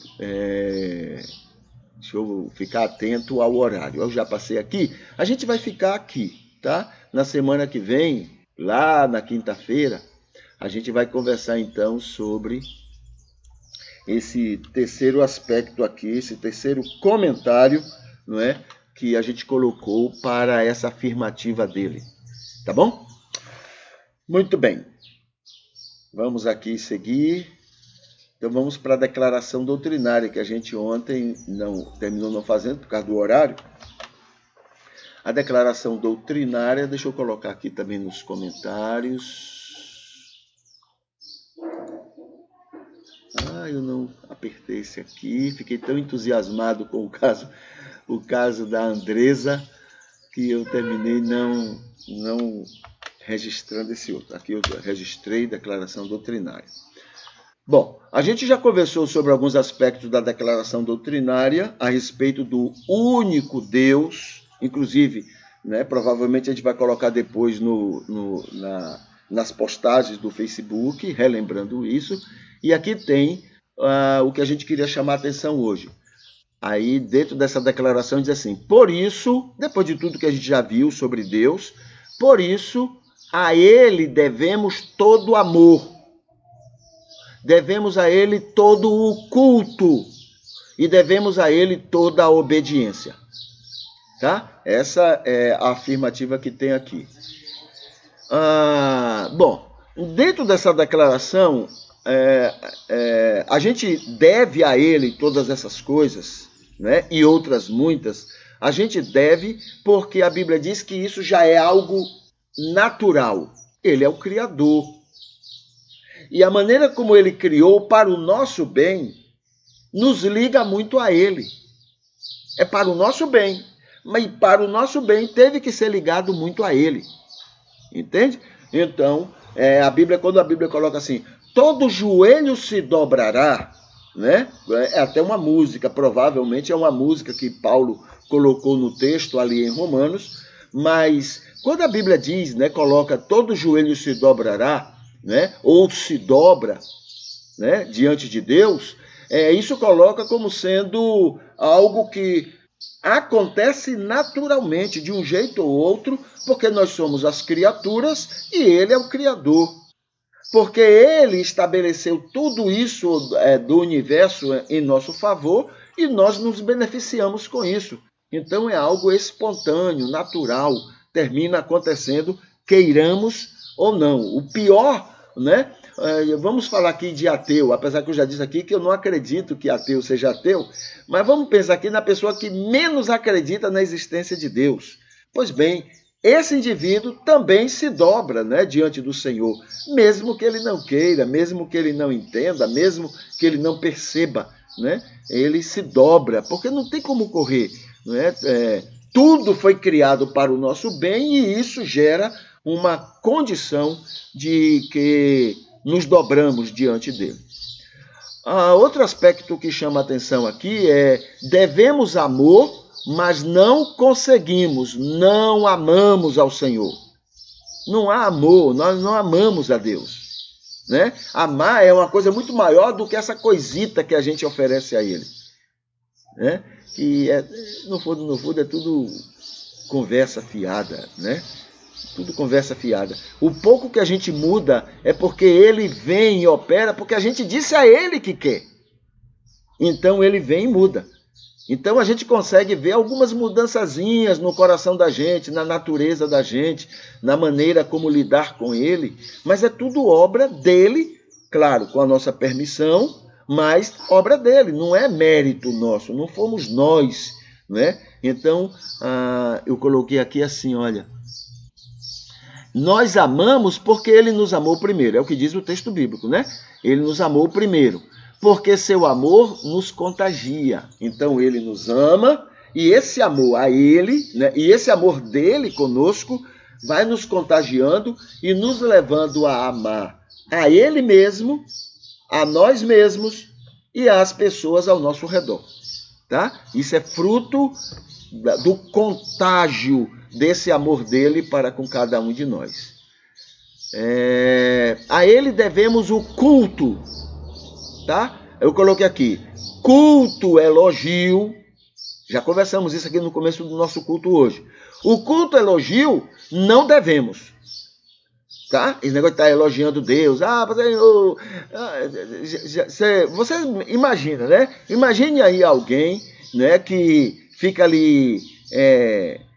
Deixa eu ficar atento ao horário. Eu já passei aqui. A gente vai ficar aqui, tá? Na semana que vem, lá na quinta-feira, a gente vai conversar então sobre esse terceiro aspecto aqui, esse terceiro comentário, não é, que a gente colocou para essa afirmativa dele. Tá bom? Muito bem. Vamos aqui seguir. Então vamos para a declaração doutrinária, que a gente ontem terminou não fazendo por causa do horário. A declaração doutrinária, deixa eu colocar aqui também nos comentários. Eu não apertei esse aqui, fiquei tão entusiasmado com o caso da Andresa, que eu terminei não registrando esse outro. Aqui eu registrei declaração doutrinária. Bom, a gente já conversou sobre alguns aspectos da declaração doutrinária a respeito do único Deus, inclusive, né, provavelmente a gente vai colocar depois nas postagens do Facebook, relembrando isso. E aqui tem o que a gente queria chamar a atenção hoje. Aí, dentro dessa declaração, diz assim: por isso, depois de tudo que a gente já viu sobre Deus, por isso, a Ele devemos todo amor. Devemos a Ele todo o culto e devemos a ele toda a obediência. Tá? Essa é a afirmativa que tem aqui. Bom, dentro dessa declaração, a gente deve a ele todas essas coisas, né? E outras muitas. A gente deve porque a Bíblia diz que isso já é algo natural. Ele é o Criador. E a maneira como ele criou para o nosso bem nos liga muito a ele. É para o nosso bem. Mas para o nosso bem teve que ser ligado muito a ele. Entende? Então, quando a Bíblia coloca assim, todo joelho se dobrará, né? É até uma música, provavelmente é uma música que Paulo colocou no texto ali em Romanos, mas quando a Bíblia diz, né, coloca todo joelho se dobrará, né, ou se dobra, né, diante de Deus, isso coloca como sendo algo que acontece naturalmente, de um jeito ou outro, porque nós somos as criaturas e ele é o Criador. Porque ele estabeleceu tudo isso do universo em nosso favor e nós nos beneficiamos com isso. Então é algo espontâneo, natural, termina acontecendo, queiramos ou não. O pior, né? Vamos falar aqui de ateu, apesar que eu já disse aqui que eu não acredito que ateu seja ateu, mas vamos pensar aqui na pessoa que menos acredita na existência de Deus. Pois bem, esse indivíduo também se dobra, né, diante do Senhor, mesmo que ele não queira, mesmo que ele não entenda, mesmo que ele não perceba, né, ele se dobra, porque não tem como correr. Né? Tudo foi criado para o nosso bem e isso gera uma condição de que nos dobramos diante dele. Outro aspecto que chama a atenção aqui é devemos amor, mas não conseguimos, não amamos ao Senhor. Não há amor, nós não amamos a Deus. Né? Amar é uma coisa muito maior do que essa coisita que a gente oferece a Ele. Né? Que no fundo é tudo conversa fiada, né? Tudo conversa fiada. O pouco que a gente muda é porque ele vem e opera, porque a gente disse a ele que quer. Então ele vem e muda. Então a gente consegue ver algumas mudançazinhas no coração da gente, na natureza da gente, na maneira como lidar com ele, mas é tudo obra dele, claro, com a nossa permissão, mas obra dele, não é mérito nosso, não fomos nós, né? Então, eu coloquei aqui assim, olha, nós amamos porque ele nos amou primeiro, é o que diz o texto bíblico, né? Ele nos amou primeiro, porque seu amor nos contagia. Então ele nos ama e esse amor a ele, né? E esse amor dele conosco vai nos contagiando e nos levando a amar a ele mesmo, a nós mesmos e às pessoas ao nosso redor. Tá? Isso é fruto do contágio desse amor dele para com cada um de nós. A ele devemos o culto. Tá? Eu coloquei aqui, culto, elogio. Já conversamos isso aqui no começo do nosso culto hoje. O culto, elogio, não devemos. Tá? Esse negócio de estar elogiando Deus. Você imagina, né? Imagine aí alguém, né, que fica ali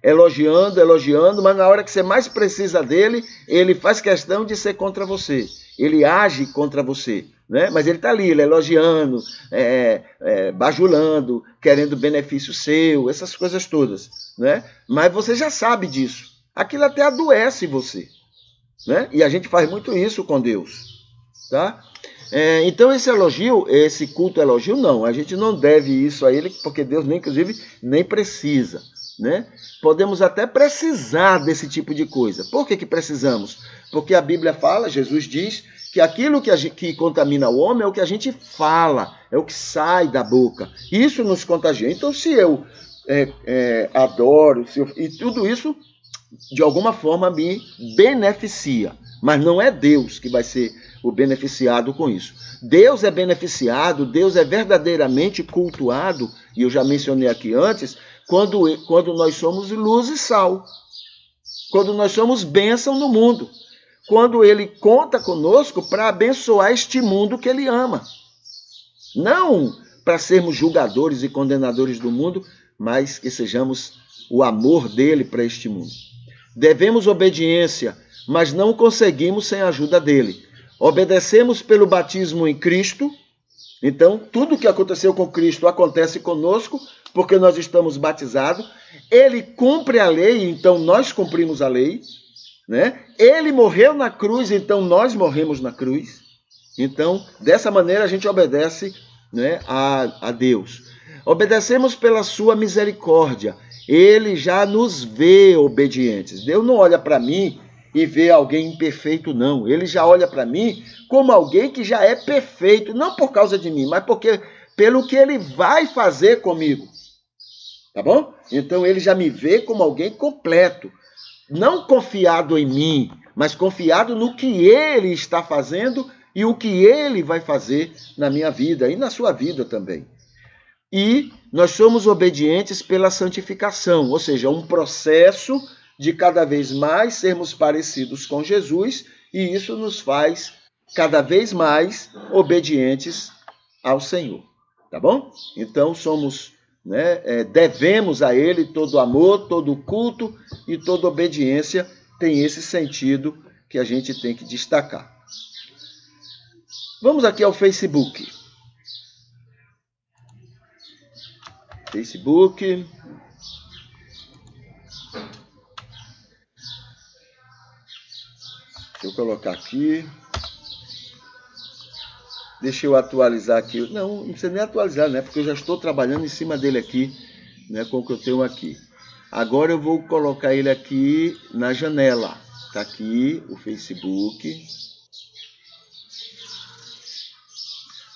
elogiando, mas na hora que você mais precisa dele, ele faz questão de ser contra você. Ele age contra você. Né? Mas ele está ali, ele elogiando, bajulando, querendo benefício seu, essas coisas todas. Né? Mas você já sabe disso. Aquilo até adoece você. Né? E a gente faz muito isso com Deus. Tá? Então esse elogio, esse culto elogio, não. A gente não deve isso a ele, porque Deus, inclusive, nem precisa. Né? Podemos até precisar desse tipo de coisa. Por que precisamos? Porque a Bíblia fala, Jesus diz, que aquilo que contamina o homem é o que a gente fala, é o que sai da boca. Isso nos contagia. Então, se eu adoro, e tudo isso, de alguma forma, me beneficia. Mas não é Deus que vai ser o beneficiado com isso. Deus é beneficiado, Deus é verdadeiramente cultuado, e eu já mencionei aqui antes, quando nós somos luz e sal. Quando nós somos bênção no mundo. Quando ele conta conosco para abençoar este mundo que ele ama. Não para sermos julgadores e condenadores do mundo, mas que sejamos o amor dele para este mundo. Devemos obediência, mas não conseguimos sem a ajuda dele. Obedecemos pelo batismo em Cristo. Então, tudo que aconteceu com Cristo acontece conosco, porque nós estamos batizados. Ele cumpre a lei, então nós cumprimos a lei, né? Ele morreu na cruz, então nós morremos na cruz. Então, dessa maneira a gente obedece, né, a Deus. Obedecemos pela sua misericórdia. Ele já nos vê obedientes. Deus não olha para mim e vê alguém imperfeito, não. Ele já olha para mim como alguém que já é perfeito, não por causa de mim, mas pelo que ele vai fazer comigo. Tá bom? Então ele já me vê como alguém completo. Não confiado em mim, mas confiado no que ele está fazendo e o que ele vai fazer na minha vida e na sua vida também. E nós somos obedientes pela santificação, ou seja, um processo de cada vez mais sermos parecidos com Jesus, e isso nos faz cada vez mais obedientes ao Senhor, tá bom? Então somos, devemos a Ele todo amor, todo culto e toda obediência, tem esse sentido que a gente tem que destacar. Vamos aqui ao Facebook. Deixa eu colocar aqui. Deixa eu atualizar aqui. Não precisa nem atualizar, né? Porque eu já estou trabalhando em cima dele aqui, né? Com o que eu tenho aqui. Agora eu vou colocar ele aqui na janela. Está aqui o Facebook.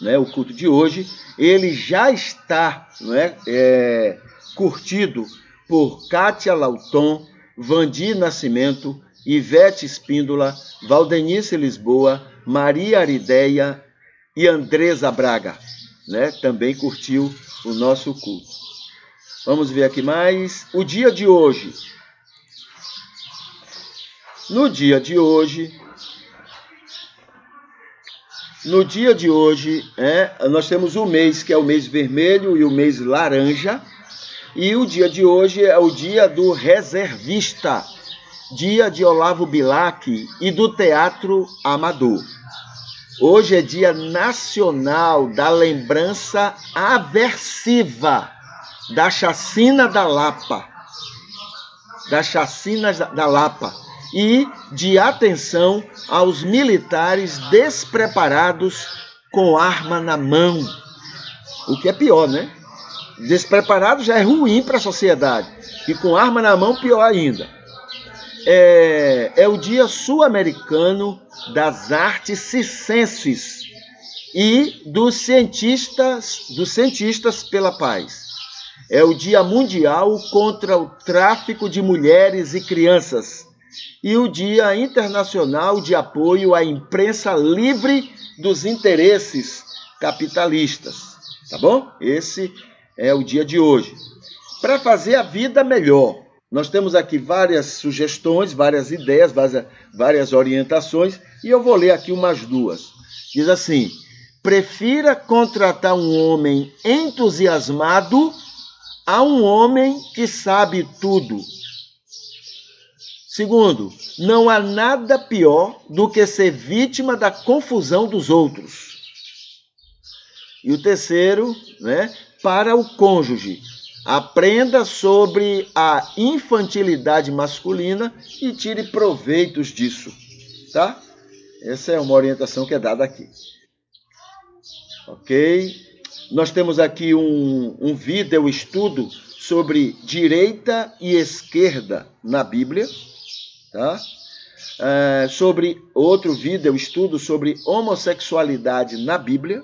Né? O culto de hoje, ele já está, curtido por Kátia Lauton, Vandir Nascimento, Ivete Espíndola, Valdenice Lisboa, Maria Arideia e Andresa Braga, né? Também curtiu o nosso culto. Vamos ver aqui mais. O dia de hoje. No dia de hoje, nós temos o mês, que é o mês vermelho e o mês laranja. E o dia de hoje é o dia do reservista, dia de Olavo Bilac e do Teatro Amador. Hoje é dia nacional da lembrança aversiva da chacina da Lapa. E de atenção aos militares despreparados com arma na mão. O que é pior, né? Despreparado já é ruim para a sociedade. E com arma na mão, pior ainda. É o Dia Sul-Americano das Artes Circenses e dos cientistas pela paz. É o Dia Mundial contra o Tráfico de Mulheres e Crianças. E o Dia Internacional de Apoio à Imprensa Livre dos Interesses Capitalistas. Tá bom? Esse é o dia de hoje. Para fazer a vida melhor, nós temos aqui várias sugestões, várias ideias, várias orientações, e eu vou ler aqui umas duas. Diz assim: prefira contratar um homem entusiasmado a um homem que sabe tudo. Segundo, não há nada pior do que ser vítima da confusão dos outros. E o terceiro, para o cônjuge, aprenda sobre a infantilidade masculina e tire proveitos disso, tá? Essa é uma orientação que é dada aqui. Ok? Nós temos aqui um vídeo estudo sobre direita e esquerda na Bíblia. Tá? Sobre outro vídeo, estudo sobre homossexualidade na Bíblia.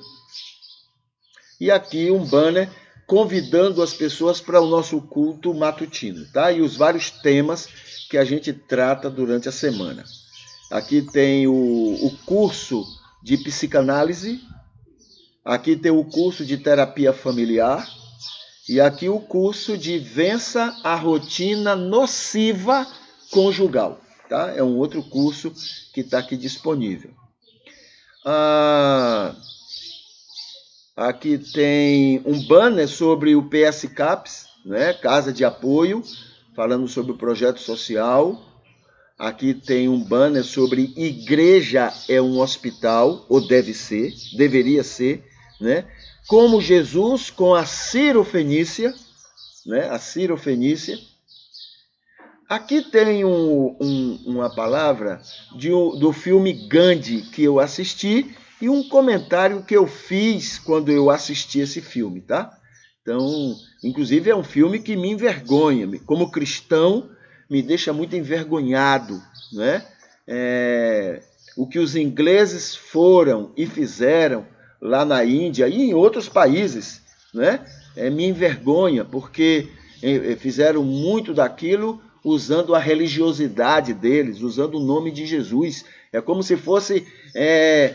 E aqui um banner convidando as pessoas para o nosso culto matutino, tá? E os vários temas que a gente trata durante a semana. Aqui tem o curso de psicanálise, aqui tem o curso de terapia familiar e aqui o curso de vença a rotina nociva conjugal, tá? É um outro curso que está aqui disponível. Aqui tem um banner sobre o PS CAPS, né? Casa de Apoio, falando sobre o projeto social. Aqui tem um banner sobre igreja é um hospital, ou deve ser, deveria ser, né? Como Jesus com a Ciro-Fenícia, né? A Ciro-Fenícia. Aqui tem uma palavra do filme Gandhi que eu assisti e um comentário que eu fiz quando eu assisti esse filme, tá? Então, inclusive é um filme que me envergonha, como cristão, me deixa muito envergonhado, né? O que os ingleses foram e fizeram lá na Índia e em outros países, né? Me envergonha, porque fizeram muito daquilo usando a religiosidade deles, usando o nome de Jesus. É como se fosse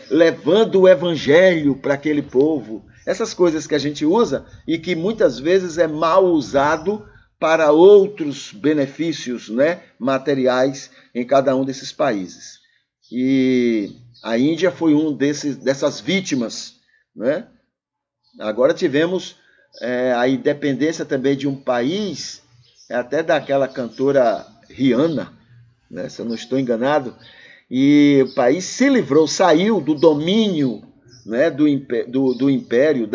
levando o evangelho para aquele povo. Essas coisas que a gente usa e que muitas vezes é mal usado para outros benefícios, né, materiais em cada um desses países. E a Índia foi dessas vítimas, né? Agora tivemos a independência também de um país, até daquela cantora Rihanna, né, se eu não estou enganado, e o país se livrou, saiu do domínio, né, do império,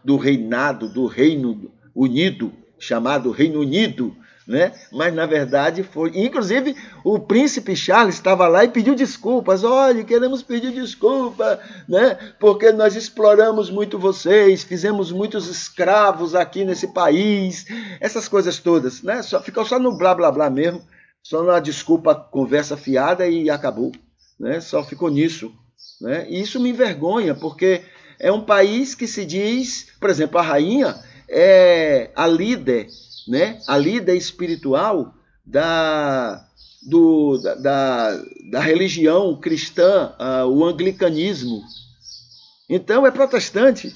do reinado, do Reino Unido, chamado Reino Unido, né? Mas na verdade foi. Inclusive, o príncipe Charles estava lá e pediu desculpas. Olha, queremos pedir desculpa, né? Porque nós exploramos muito vocês, fizemos muitos escravos aqui nesse país, essas coisas todas, né? Ficou só no blá blá blá mesmo, só na desculpa, conversa fiada e acabou, né? Só ficou nisso, né? E isso me envergonha, porque é um país que se diz, por exemplo, a rainha é a líder, né? A líder espiritual da religião cristã, o anglicanismo. Então é protestante.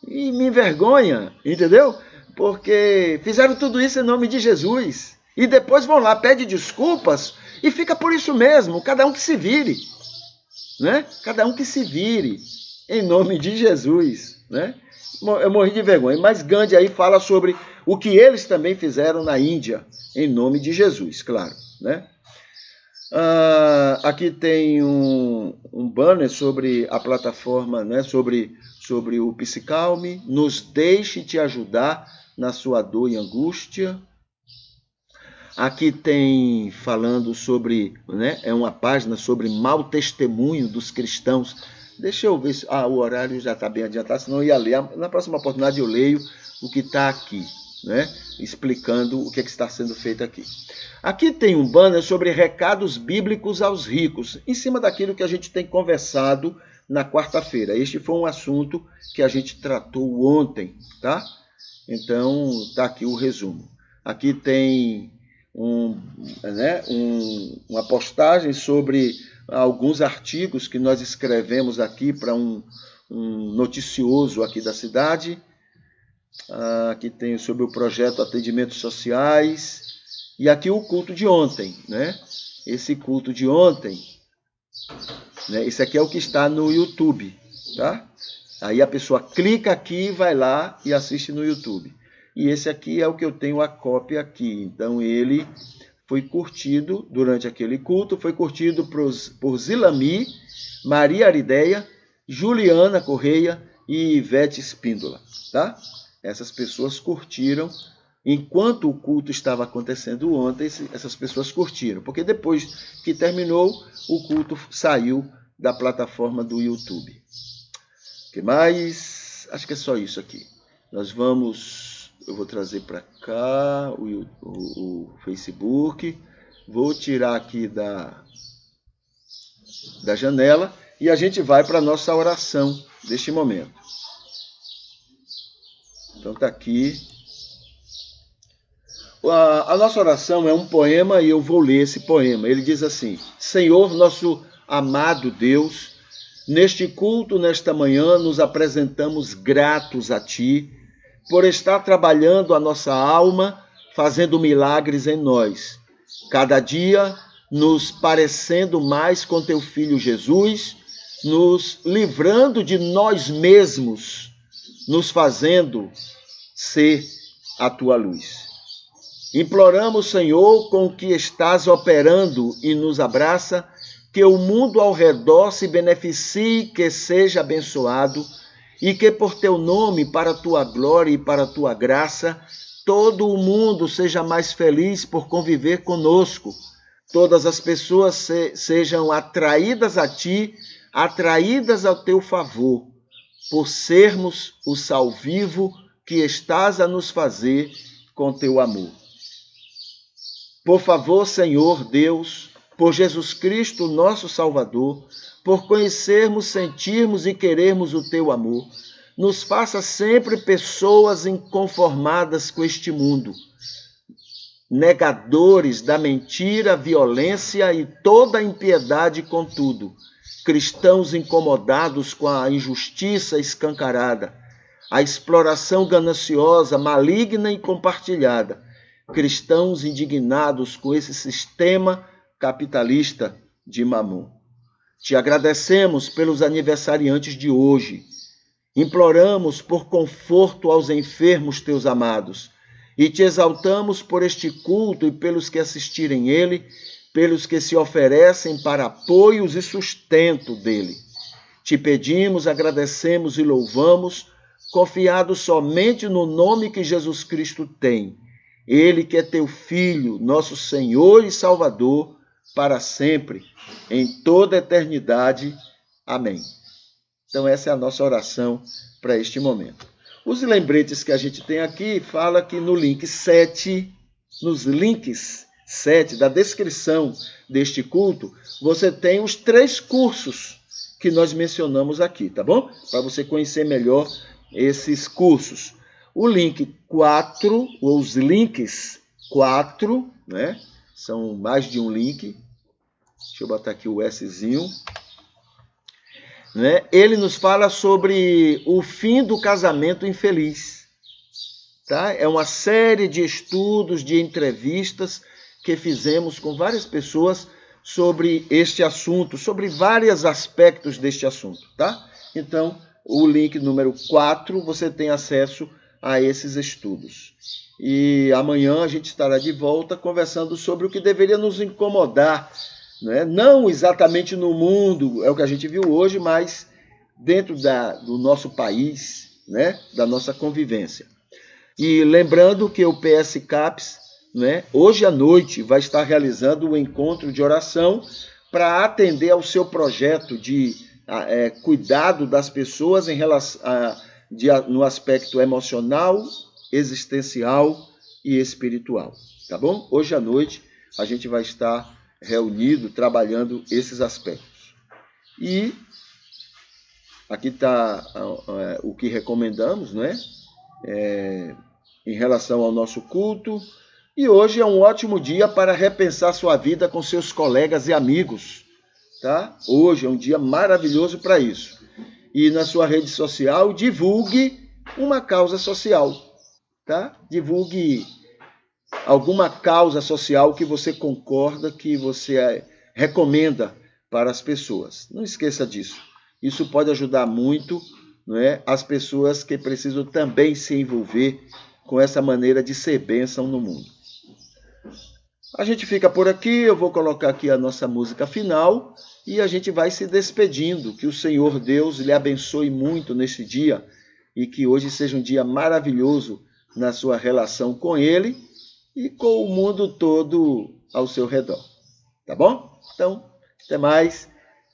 E me envergonha, entendeu? Porque fizeram tudo isso em nome de Jesus. E depois vão lá, pedem desculpas e fica por isso mesmo. Cada um que se vire, né? Cada um que se vire em nome de Jesus, né? Eu morri de vergonha. Mas Gandhi aí fala sobre o que eles também fizeram na Índia, em nome de Jesus, claro, né? Aqui tem um banner sobre a plataforma, né? Sobre o Psicalme. Nos deixe te ajudar na sua dor e angústia. Aqui tem falando sobre, né? É uma página sobre mau testemunho dos cristãos. Deixa eu ver se o horário já está bem adiantado, senão eu ia ler. Na próxima oportunidade eu leio o que está aqui, né? Explicando o que está sendo feito aqui. Aqui tem um banner sobre recados bíblicos aos ricos, em cima daquilo que a gente tem conversado na quarta-feira. Este foi um assunto que a gente tratou ontem, tá? Então, está aqui o resumo. Aqui tem uma postagem sobre alguns artigos que nós escrevemos aqui para um noticioso aqui da cidade. Aqui tem sobre o projeto Atendimentos Sociais. E aqui o culto de ontem, né? Esse culto de ontem, né? Esse aqui é o que está no YouTube, tá? Aí a pessoa clica aqui, vai lá e assiste no YouTube. E esse aqui é o que eu tenho a cópia aqui. Então ele foi curtido durante aquele culto, foi curtido por Zilami, Maria Arideia, Juliana Correia e Ivete Espíndola, tá? Essas pessoas curtiram. Enquanto o culto estava acontecendo ontem, essas pessoas curtiram, porque depois que terminou, o culto saiu da plataforma do YouTube. O que mais? Acho que é só isso aqui. Eu vou trazer para cá o Facebook, vou tirar aqui da janela e a gente vai para a nossa oração deste momento. Então está aqui. A nossa oração é um poema e eu vou ler esse poema. Ele diz assim: Senhor, nosso amado Deus, neste culto, nesta manhã, nos apresentamos gratos a Ti por estar trabalhando a nossa alma, fazendo milagres em nós. Cada dia nos parecendo mais com Teu Filho Jesus, nos livrando de nós mesmos, nos fazendo ser a tua luz. Imploramos, Senhor, com o que estás operando e nos abraça, que o mundo ao redor se beneficie, que seja abençoado, e que por teu nome, para a tua glória e para a tua graça, todo o mundo seja mais feliz por conviver conosco. Todas as pessoas sejam atraídas a ti, atraídas ao teu favor, por sermos o sal vivo que estás a nos fazer com teu amor. Por favor, Senhor Deus, por Jesus Cristo, nosso Salvador, por conhecermos, sentirmos e querermos o teu amor, nos faça sempre pessoas inconformadas com este mundo, negadores da mentira, violência e toda a impiedade, contudo, cristãos incomodados com a injustiça escancarada, a exploração gananciosa, maligna e compartilhada, cristãos indignados com esse sistema capitalista de Mamon. Te agradecemos pelos aniversariantes de hoje. Imploramos por conforto aos enfermos teus amados e te exaltamos por este culto e pelos que assistirem ele, pelos que se oferecem para apoios e sustento dele. Te pedimos, agradecemos e louvamos, confiados somente no nome que Jesus Cristo tem. Ele que é teu Filho, nosso Senhor e Salvador, para sempre, em toda a eternidade. Amém. Então essa é a nossa oração para este momento. Os lembretes que a gente tem aqui, fala que no link 7, nos links 7 da descrição deste culto, você tem os 3 cursos que nós mencionamos aqui, tá bom? Para você conhecer melhor esses cursos. O link 4, ou os links 4, né? São mais de um link. Deixa eu botar aqui o Szinho. Né? Ele nos fala sobre o fim do casamento infeliz. Tá? É uma série de estudos, de entrevistas que fizemos com várias pessoas sobre este assunto, sobre vários aspectos deste assunto. Tá? Então, o link número 4, você tem acesso a esses estudos. E amanhã a gente estará de volta conversando sobre o que deveria nos incomodar, né? Não exatamente no mundo, é o que a gente viu hoje, mas dentro do nosso país, né? Da nossa convivência. E lembrando que o PS CAPES, né? Hoje à noite vai estar realizando um encontro de oração para atender ao seu projeto de cuidado das pessoas em relação no aspecto emocional, existencial e espiritual, tá bom? Hoje à noite a gente vai estar reunido, trabalhando esses aspectos. E aqui está o que recomendamos, né? Em relação ao nosso culto. E hoje é um ótimo dia para repensar sua vida com seus colegas e amigos, tá? Hoje é um dia maravilhoso para isso. E na sua rede social, divulgue uma causa social, tá? Divulgue alguma causa social que você concorda, que você recomenda para as pessoas. Não esqueça disso. Isso pode ajudar muito, não é, as pessoas que precisam também se envolver com essa maneira de ser bênção no mundo. A gente fica por aqui, eu vou colocar aqui a nossa música final e a gente vai se despedindo. Que o Senhor Deus lhe abençoe muito neste dia e que hoje seja um dia maravilhoso na sua relação com Ele e com o mundo todo ao seu redor. Tá bom? Então, até mais.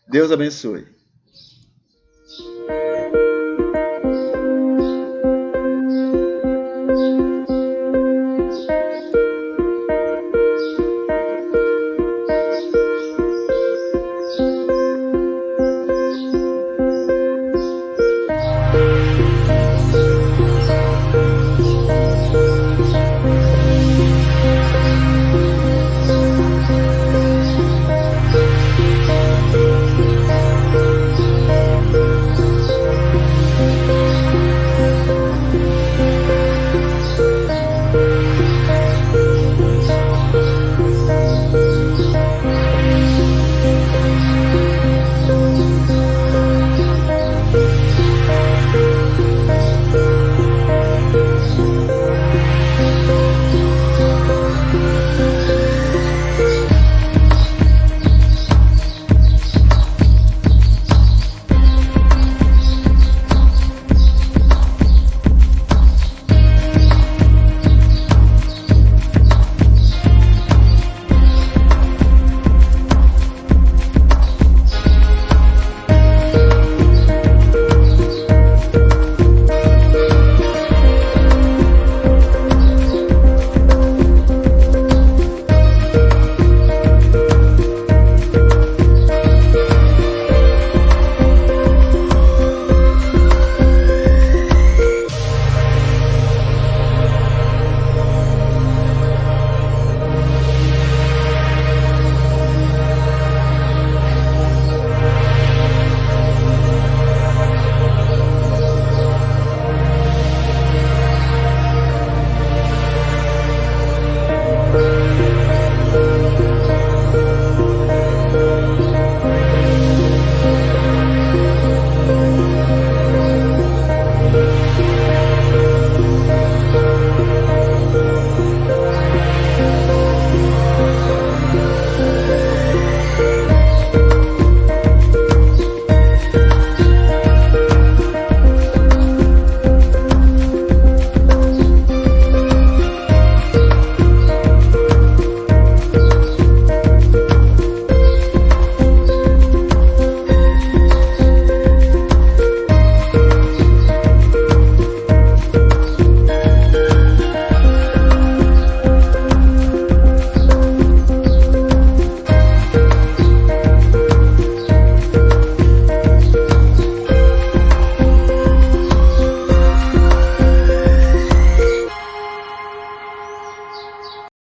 Deus abençoe.